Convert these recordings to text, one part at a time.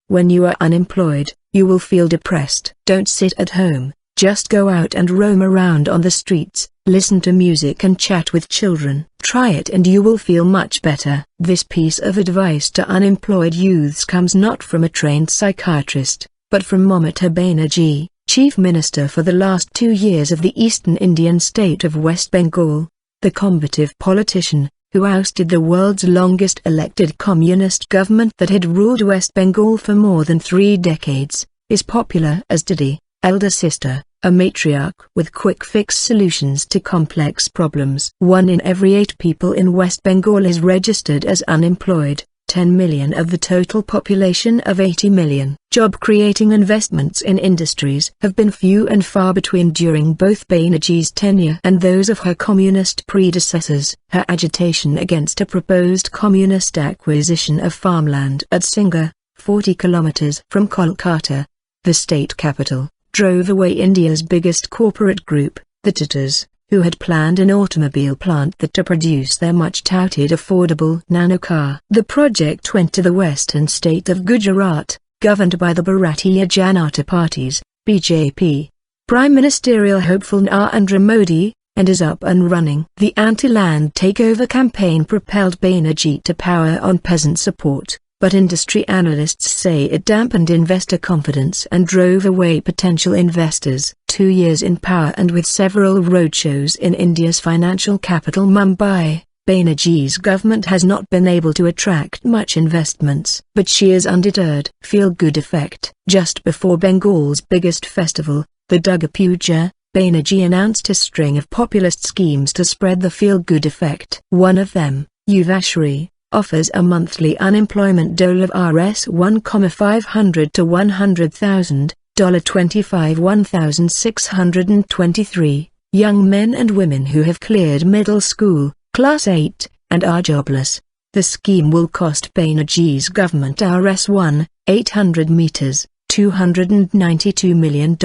When you are unemployed, you will feel depressed. Don't sit at home, just go out and roam around on the streets, listen to music and chat with children. Try it and you will feel much better. This piece of advice to unemployed youths comes not from a trained psychiatrist, but from Mamata Banerjee, Chief Minister for the last 2 years of the eastern Indian state of West Bengal, the combative politician, who ousted the world's longest elected communist government that had ruled West Bengal for more than 3 decades, is popular as Didi, elder sister, a matriarch with quick-fix solutions to complex problems. 1 in every 8 people in West Bengal is registered as unemployed. 10 million of the total population of 80 million. Job-creating investments in industries have been few and far between during both Banerjee's tenure and those of her communist predecessors. Her agitation against a proposed communist acquisition of farmland at Singha, 40 kilometers from Kolkata, the state capital, drove away India's biggest corporate group, the Titas, who had planned an automobile plant that to produce their much-touted affordable nano car. The project went to the western state of Gujarat, governed by the Bharatiya Janata Party's BJP, Prime Ministerial hopeful Narendra Modi, and is up and running. The anti-land takeover campaign propelled Banerjee to power on peasant support, but industry analysts say it dampened investor confidence and drove away potential investors. 2 years in power and with several roadshows in India's financial capital Mumbai, Banerjee's government has not been able to attract much investments. But she is undeterred. Feel-good effect. Just before Bengal's biggest festival, the Durga Puja, Banerjee announced a string of populist schemes to spread the feel-good effect. One of them, Yuvashri, offers a monthly unemployment dole of Rs 1,500 to 100,000, $25 1,623, young men and women who have cleared middle school, class 8, and are jobless. The scheme will cost Banerjee's government Rs 1,800 meters, $292 million,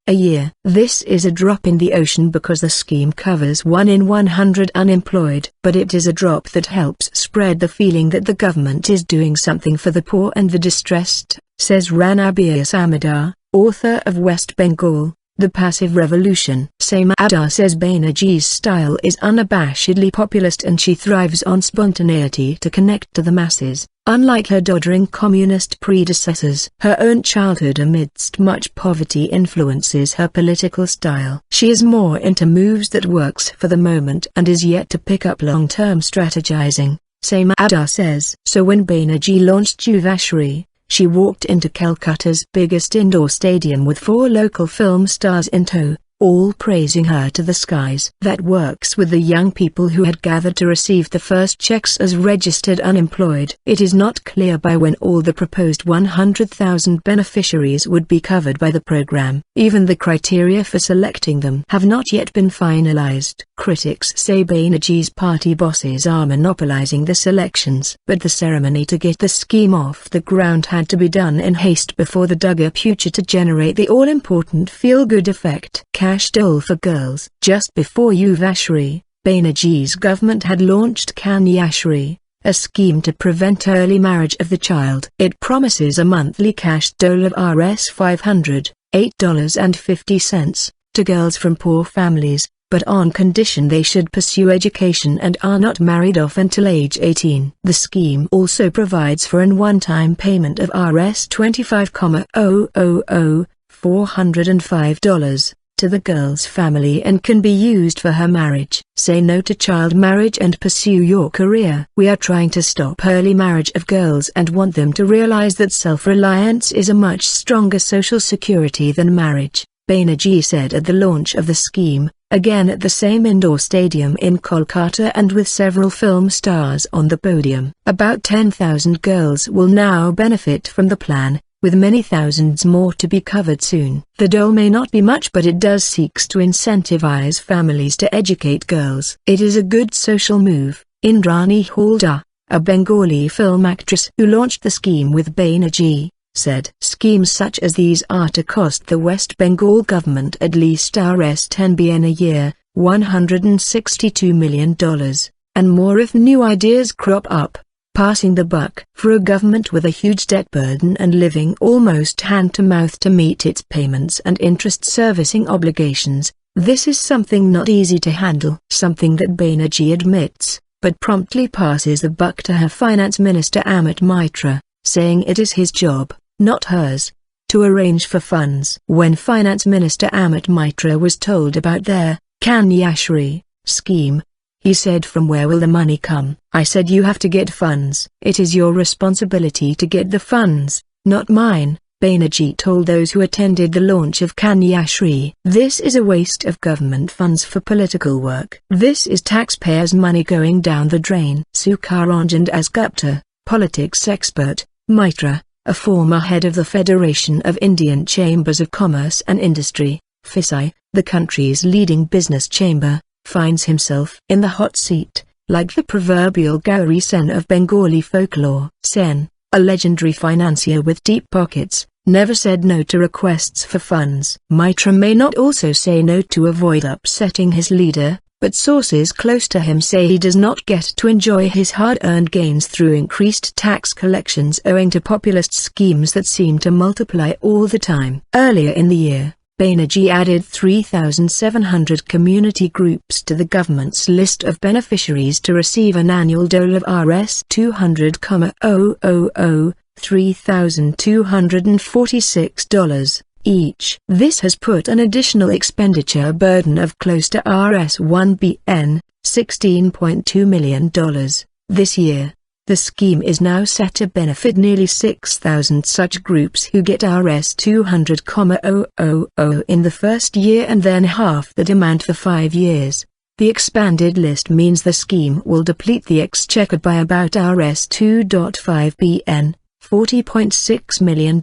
a year. This is a drop in the ocean because the scheme covers 1 in 100 unemployed. But it is a drop that helps spread the feeling that the government is doing something for the poor and the distressed, says Ranabir Samadar, author of West Bengal, The Passive Revolution. Samadar says Banerjee's style is unabashedly populist and she thrives on spontaneity to connect to the masses. Unlike her doddering communist predecessors, her own childhood amidst much poverty influences her political style. She is more into moves that works for the moment and is yet to pick up long-term strategizing, Samadar says. So when Banerjee launched Yuvashri, she walked into Calcutta's biggest indoor stadium with 4 local film stars in tow, all praising her to the skies. That works with the young people who had gathered to receive the first checks as registered unemployed. It is not clear by when all the proposed 100,000 beneficiaries would be covered by the program. Even the criteria for selecting them have not yet been finalized. Critics say Banerjee's party bosses are monopolizing the selections. But the ceremony to get the scheme off the ground had to be done in haste before the Durga Puja to generate the all-important feel-good effect. Cash dole for girls. Just before Yuvashri, Banerjee's government had launched Kanyashri, a scheme to prevent early marriage of the child. It promises a monthly cash dole of Rs 500, $8.50, to girls from poor families, but on condition they should pursue education and are not married off until age 18. The scheme also provides for an one-time payment of Rs 25,000, $405. to the girl's family and can be used for her marriage. Say no to child marriage and pursue your career. We are trying to stop early marriage of girls and want them to realize that self-reliance is a much stronger social security than marriage, Banerjee said at the launch of the scheme, again at the same indoor stadium in Kolkata and with several film stars on the podium. About 10,000 girls will now benefit from the plan, with many thousands more to be covered soon. The dole may not be much, but it does seeks to incentivize families to educate girls. It is a good social move. Indrani Halder, a Bengali film actress who launched the scheme with Banerjee, said. Schemes such as these are to cost the West Bengal government at least Rs 10 billion a year, $162 million, and more if new ideas crop up. passing the buck for a government with a huge debt burden and living almost hand-to-mouth to meet its payments and interest servicing obligations. This is something not easy to handle, something that Banerjee admits, but promptly passes the buck to her finance minister Amit Mitra, saying it is his job, not hers, to arrange for funds. When Finance Minister Amit Mitra was told about their Kanyashree scheme, he said, "From where will the money come?" I said, "You have to get funds. It is your responsibility to get the funds, not mine," Banerjee told those who attended the launch of Kanyashree. "This is a waste of government funds for political work. This is taxpayers' money going down the drain." Sukaranjan Dasgupta, politics expert, Mitra, a former head of the Federation of Indian Chambers of Commerce and Industry, FISI, the country's leading business chamber, finds himself in the hot seat, like the proverbial Gauri Sen of Bengali folklore. Sen, a legendary financier with deep pockets, never said no to requests for funds. Mitra may not also say no to avoid upsetting his leader, but sources close to him say he does not get to enjoy his hard-earned gains through increased tax collections owing to populist schemes that seem to multiply all the time. Earlier in the year, Banerjee added 3,700 community groups to the government's list of beneficiaries to receive an annual dole of Rs 200,000, $3,246 each. This has put an additional expenditure burden of close to Rs 1 bn, $16.2 million, this year. The scheme is now set to benefit nearly 6,000 such groups who get Rs 200,000 in the first year and then half that amount for 5 years. The expanded list means the scheme will deplete the exchequer by about Rs 2.5 bn, $40.6 million,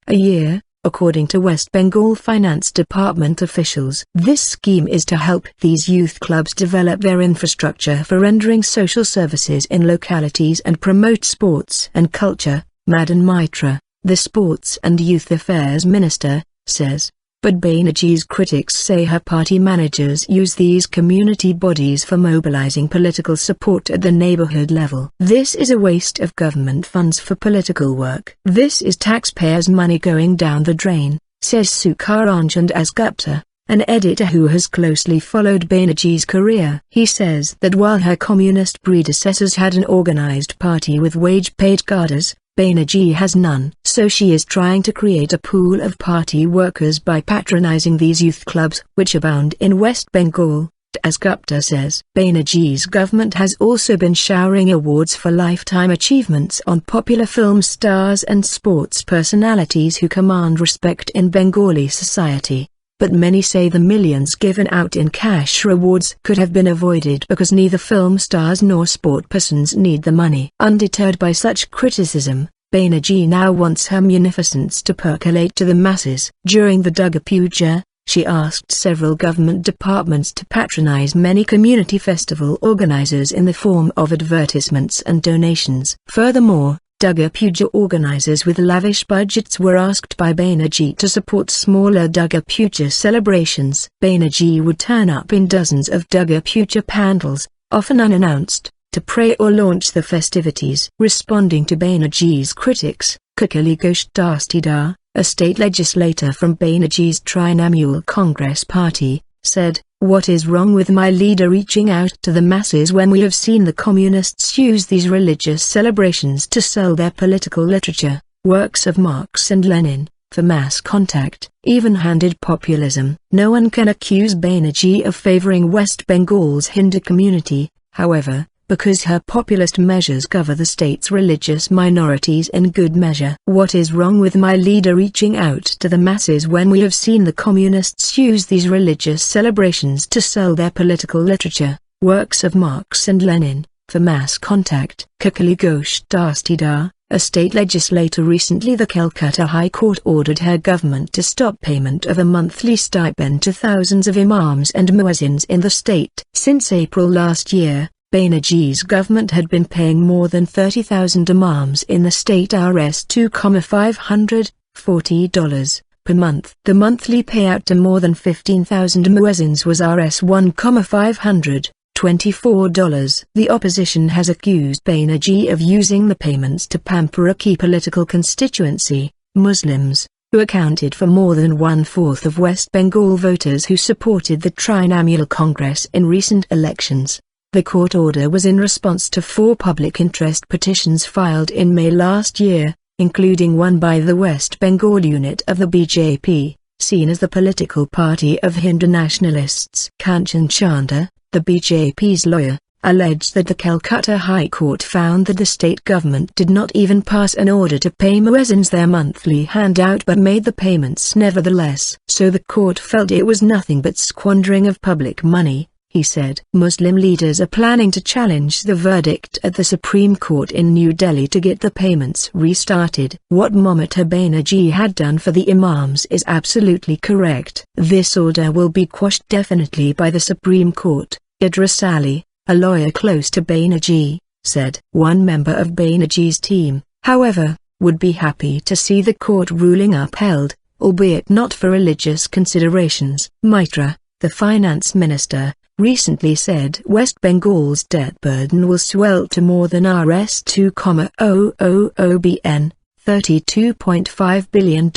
a year, according to West Bengal Finance Department officials. This scheme is to help these youth clubs develop their infrastructure for rendering social services in localities and promote sports and culture, Madan Mitra, the Sports and Youth Affairs Minister, says. But Banerjee's critics say her party managers use these community bodies for mobilizing political support at the neighborhood level. This is a waste of government funds for political work. This is taxpayers' money going down the drain, says Sukaranjan Dasgupta, an editor who has closely followed Banerjee's career. He says that while her communist predecessors had an organized party with wage-paid cadres, Banerjee has none. So she is trying to create a pool of party workers by patronizing these youth clubs, which abound in West Bengal, Dasgupta says. Banerjee's government has also been showering awards for lifetime achievements on popular film stars and sports personalities who command respect in Bengali society. But many say the millions given out in cash rewards could have been avoided because neither film stars nor sport persons need the money. Undeterred by such criticism, Banerjee now wants her munificence to percolate to the masses. During the Durga Puja, she asked several government departments to patronize many community festival organizers in the form of advertisements and donations. Furthermore, Durga Puja organizers with lavish budgets were asked by Banerjee to support smaller Durga Puja celebrations. Banerjee would turn up in dozens of Durga Puja pandals, often unannounced, to pray or launch the festivities. Responding to Banerjee's critics, Kakali Ghosh Dastidar, a state legislator from Banerjee's Trinamool Congress party, said, "What is wrong with my leader reaching out to the masses when we have seen the communists use these religious celebrations to sell their political literature, works of Marx and Lenin, for mass contact, even-handed populism?" No one can accuse Banerjee of favoring West Bengal's Hindu community, however, because her populist measures cover the state's religious minorities in good measure. "What is wrong with my leader reaching out to the masses when we have seen the communists use these religious celebrations to sell their political literature, works of Marx and Lenin, for mass contact?" Kakali Ghosh Dastidar, a state legislator. Recently the Calcutta High Court ordered her government to stop payment of a monthly stipend to thousands of imams and muezzins in the state. Since April last year, Banerjee's government had been paying more than 30,000 imams in the state Rs $2,540 per month. The monthly payout to more than 15,000 muezzins was Rs $1,500 $24. The opposition has accused Banerjee of using the payments to pamper a key political constituency, Muslims, who accounted for more than one-fourth of West Bengal voters who supported the triennial Congress in recent elections. The court order was in response to 4 public interest petitions filed in May last year, including one by the West Bengal unit of the BJP, seen as the political party of Hindu nationalists. Kanchan Chanda, the BJP's lawyer, alleged that the Calcutta High Court found that the state government did not even pass an order to pay muezzins their monthly handout but made the payments nevertheless. So the court felt it was nothing but squandering of public money, he said. Muslim leaders are planning to challenge the verdict at the Supreme Court in New Delhi to get the payments restarted. What Mamata Banerjee had done for the imams is absolutely correct. This order will be quashed definitely by the Supreme Court, Idris Ali, a lawyer close to Banerjee, said. One member of Banerjee's team, however, would be happy to see the court ruling upheld, albeit not for religious considerations. Mitra, the finance minister, recently said West Bengal's debt burden will swell to more than Rs 2,000 bn, $32.5 billion,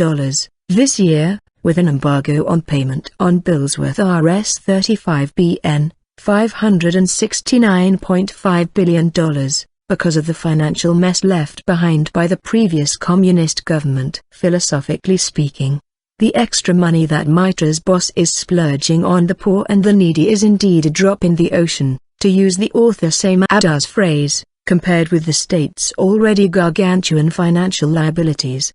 this year, with an embargo on payment on bills worth Rs 35 bn, $569.5 billion, because of the financial mess left behind by the previous communist government. Philosophically speaking, the extra money that Mitra's boss is splurging on the poor and the needy is indeed a drop in the ocean, to use the author Samada's phrase, compared with the state's already gargantuan financial liabilities.